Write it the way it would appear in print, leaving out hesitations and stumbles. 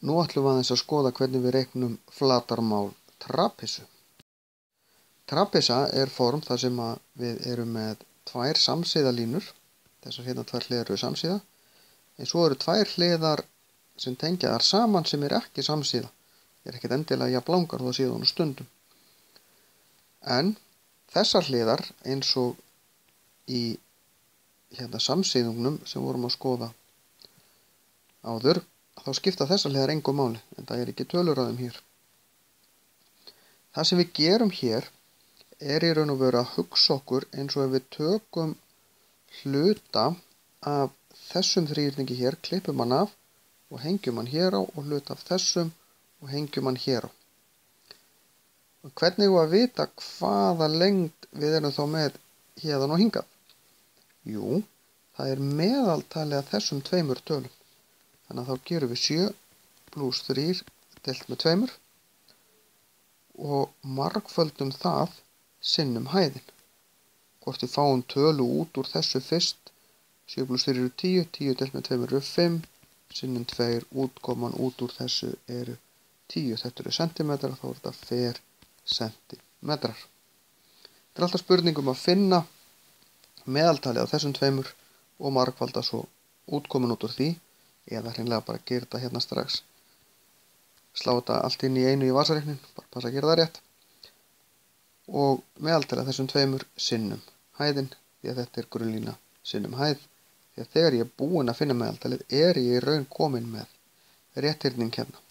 Nú ætlum við aðeins að skoða hvernig við reiknum flatarmál trapísu. Trapísa er form þar sem við erum með tvær samsíða línur. Þessar hérna tvær hliðar eru samsíða. En svo eru tvær hliðar sem tengja þar saman sem er ekki samsíða. Er ekkert endilega jafn langar þó að síðan stundum. En þessar hliðar eins og í samsíðungnum sem vorum að skoða áður, þá skipta þessar hliðar engu máli, en það er ekki tölur á þeim hér. Það sem við gerum hér er í raun og veru að hugsa okkur eins og ef við tökum hluta af þessum þríhyrningi hér, klippum hann af og hengjum hann hér á og hluta af þessum og hengjum hann hér á. Og hvernig eigum við að vita hvaða lengd við erum þá með héðan og hingað? Jú, það er meðaltalið af þessum tveimur tölum. Þannig að þá gerum við 7 + 3 deilt með 2 og margföldum það sinnum hæðin. Hvort við fáum tölu út úr þessu fyrst, 7 + 3 eru 10, 10 deilt með 2 eru 5, sinnum 2, útkoman út úr þessu eru 10. Þetta eru sentimetrar, þá er þetta fersentimetrar. Þetta er alltaf spurning um að finna meðaltalið á þessum tveimur og margfalda svo útkoman út úr því, eða hreinlega bara gera þetta hérna strax. Slá þetta allt inn í einu í vasareiknin, bara passa að gera það rétt. Og meðaltalið þessum tveimur sinnum hæðin, því að þetta er grunnlína sinnum hæð. Því að þegar ég er búinn að finna meðaltalið er ég í raun komin með rétthyrning hérna.